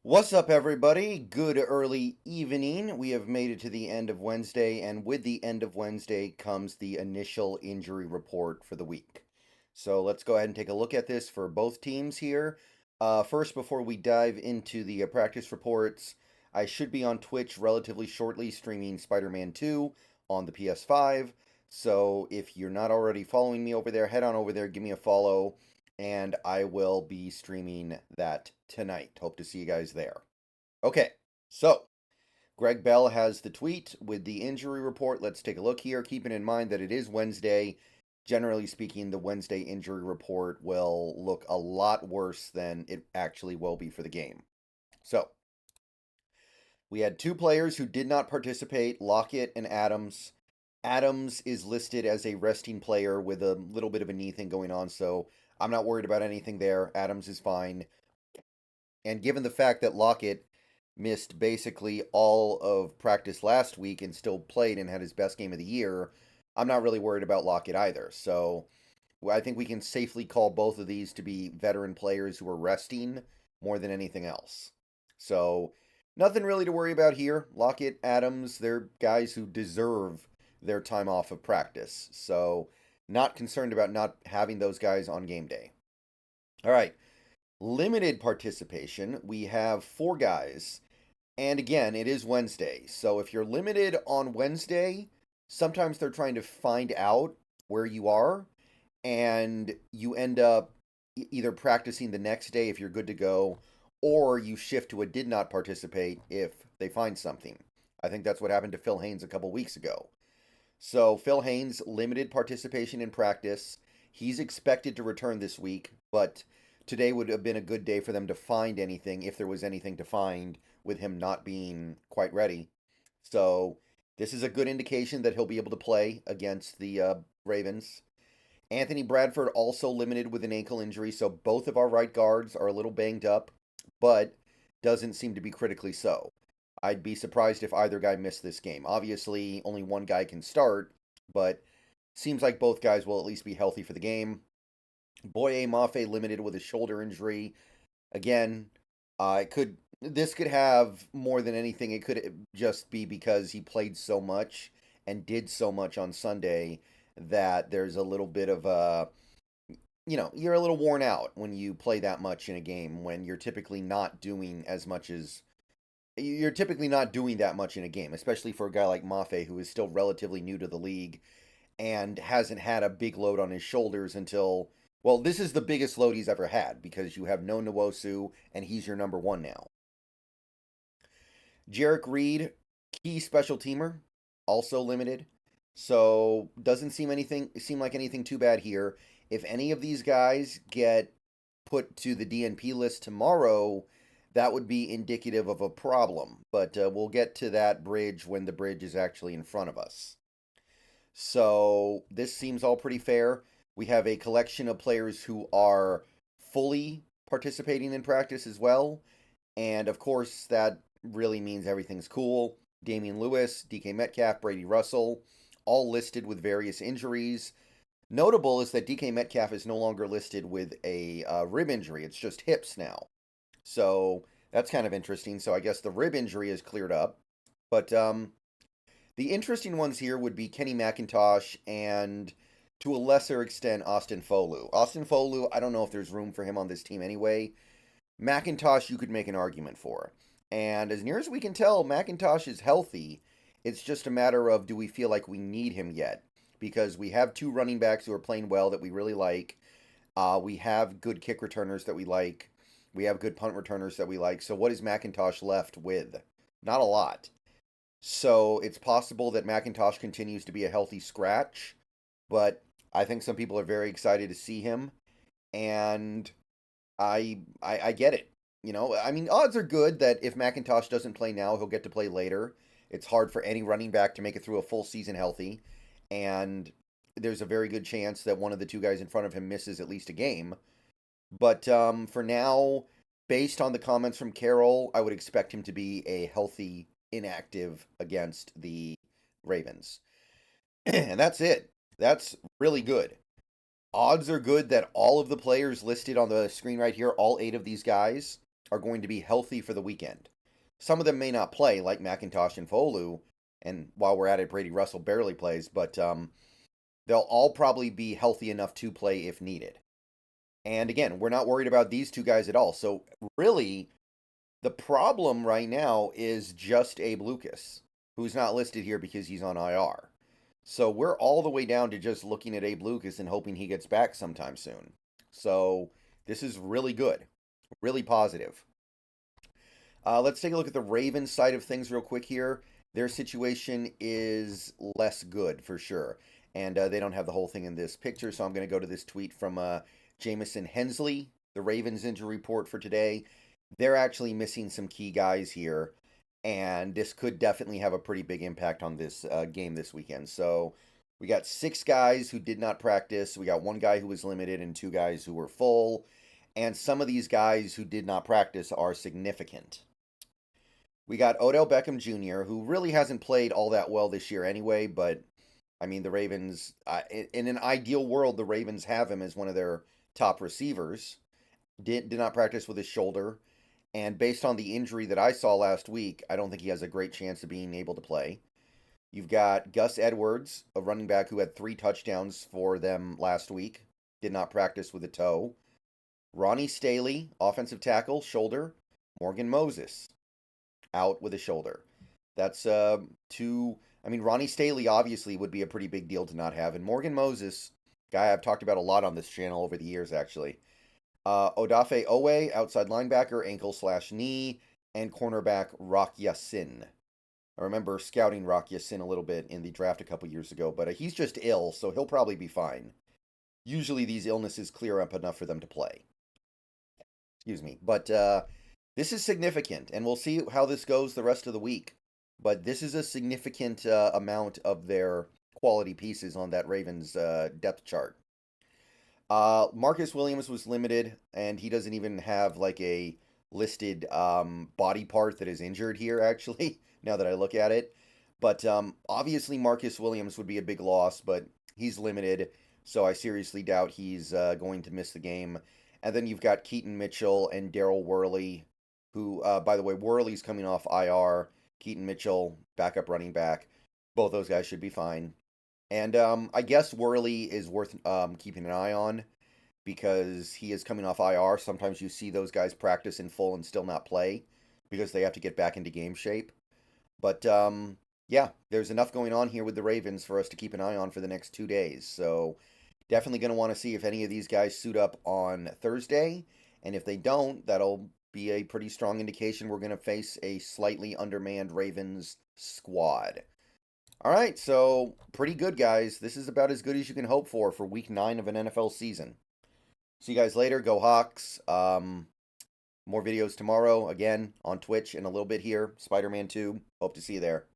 What's up, everybody? Good early evening. We have made it to the end of Wednesday, and with the end of Wednesday comes the initial injury report for the week. So let's go ahead and take a look at this for both teams here. First, before we dive into the practice reports, I should be on Twitch relatively shortly streaming Spider-Man 2 on the PS5. So if you're not already following me over there, head on over there, give me a follow, and I will be streaming that tonight. Hope to see you guys there. Okay, so Greg Bell has the tweet with the injury report. Let's take a look here, keeping in mind that it is Wednesday. Generally speaking, the Wednesday injury report will look a lot worse than it actually will be for the game. So, we had two players who did not participate, Lockett and Adams. Adams is listed as a resting player with a little bit of a knee thing going on, so I'm not worried about anything there. Adams is fine. And given the fact that Lockett missed basically all of practice last week and still played and had his best game of the year, I'm not really worried about Lockett either. So I think we can safely call both of these to be veteran players who are resting more than anything else. So nothing really to worry about here. Lockett, Adams, they're guys who deserve their time off of practice. So not concerned about not having those guys on game day. All right. Limited participation. We have four guys. And again, it is Wednesday. So if you're limited on Wednesday, sometimes they're trying to find out where you are, and you end up either practicing the next day if you're good to go, or you shift to a did not participate if they find something. I think that's what happened to Phil Haynes a couple weeks ago. So Phil Haynes, limited participation in practice. He's expected to return this week, but today would have been a good day for them to find anything, if there was anything to find, with him not being quite ready. So this is a good indication that he'll be able to play against the Ravens. Anthony Bradford also limited with an ankle injury, so both of our right guards are a little banged up, but doesn't seem to be critically so. I'd be surprised if either guy missed this game. Obviously, only one guy can start, but seems like both guys will at least be healthy for the game. Boye Mafe limited with a shoulder injury. Again, this could have more than anything. It could just be because he played so much and did so much on Sunday that there's a little bit of a, you're a little worn out when you play that much in a game when you're typically not doing as much as you're typically not doing that much in a game, especially for a guy like Mafe who is still relatively new to the league and hasn't had a big load on his shoulders until, well, this is the biggest load he's ever had because you have no Nwosu and he's your number one now. Jarek Reed, key special teamer, also limited. So doesn't seem like anything too bad here. If any of these guys get put to the DNP list tomorrow, that would be indicative of a problem. But we'll get to that bridge when the bridge is actually in front of us. So this seems all pretty fair. We have a collection of players who are fully participating in practice as well. And of course, that really means everything's cool. Damian Lewis, DK Metcalf, Brady Russell, all listed with various injuries. Notable is that DK Metcalf is no longer listed with a rib injury. It's just hips now. So that's kind of interesting. So I guess the rib injury is cleared up. But the interesting ones here would be Kenny McIntosh and, to a lesser extent, Austin Folu. Austin Folu, I don't know if there's room for him on this team anyway. McIntosh, you could make an argument for. And as near as we can tell, McIntosh is healthy. It's just a matter of, do we feel like we need him yet? Because we have two running backs who are playing well that we really like. We have good kick returners that we like. We have good punt returners that we like. So what is McIntosh left with? Not a lot. So it's possible that McIntosh continues to be a healthy scratch, but I think some people are very excited to see him, and I get it. I mean, odds are good that if McIntosh doesn't play now, he'll get to play later. It's hard for any running back to make it through a full season healthy, and there's a very good chance that one of the two guys in front of him misses at least a game. But for now, based on the comments from Carroll, I would expect him to be a healthy inactive against the Ravens. And that's it. That's really good. Odds are good that all of the players listed on the screen right here, all 8 of these guys, are going to be healthy for the weekend. Some of them may not play, like McIntosh and Folu, and while we're at it, Brady Russell barely plays, but they'll all probably be healthy enough to play if needed. And again, we're not worried about these two guys at all. So really, the problem right now is just Abe Lucas, who's not listed here because he's on IR. So we're all the way down to just looking at Abe Lucas and hoping he gets back sometime soon. So this is really good, really positive. Let's take a look at the Ravens side of things real quick here. Their situation is less good for sure. And they don't have the whole thing in this picture, so I'm going to go to this tweet from Jamison Hensley, the Ravens injury report for today. They're actually missing some key guys here, and this could definitely have a pretty big impact on this game this weekend. So we got 6 guys who did not practice. We got 1 guy who was limited and 2 guys who were full. And some of these guys who did not practice are significant. We got Odell Beckham Jr., who really hasn't played all that well this year anyway, but I mean, the Ravens, in an ideal world, the Ravens have him as one of their top receivers. Did not practice with his shoulder. And based on the injury that I saw last week, I don't think he has a great chance of being able to play. You've got Gus Edwards, a running back who had 3 touchdowns for them last week. Did not practice with a toe. Ronnie Staley, offensive tackle, shoulder. Morgan Moses, out with a shoulder. That's 2... I mean, Ronnie Staley obviously would be a pretty big deal to not have. And Morgan Moses, guy I've talked about a lot on this channel over the years, actually. Odafe Owe, outside linebacker, ankle/knee, and cornerback Rock Yassin. I remember scouting Rock Yassin a little bit in the draft a couple years ago, but he's just ill, so he'll probably be fine. Usually these illnesses clear up enough for them to play. Excuse me. But this is significant, and we'll see how this goes the rest of the week. But this is a significant amount of their quality pieces on that Ravens depth chart. Marcus Williams was limited, and he doesn't even have like a listed body part that is injured here, actually, now that I look at it. But obviously Marcus Williams would be a big loss, but he's limited, so I seriously doubt he's going to miss the game. And then you've got Keaton Mitchell and Daryl Worley, who, by the way, Worley's coming off IR. Keaton Mitchell, backup running back. Both those guys should be fine. And I guess Worley is worth keeping an eye on because he is coming off IR. Sometimes you see those guys practice in full and still not play because they have to get back into game shape. But yeah, there's enough going on here with the Ravens for us to keep an eye on for the next 2 days. So definitely going to want to see if any of these guys suit up on Thursday. And if they don't, that'll be a pretty strong indication we're going to face a slightly undermanned Ravens squad. All right, so pretty good, guys. This is about as good as you can hope for week 9 of an NFL season. See you guys later. Go Hawks. More videos tomorrow, again, on Twitch in a little bit here. Spider-Man 2. Hope to see you there.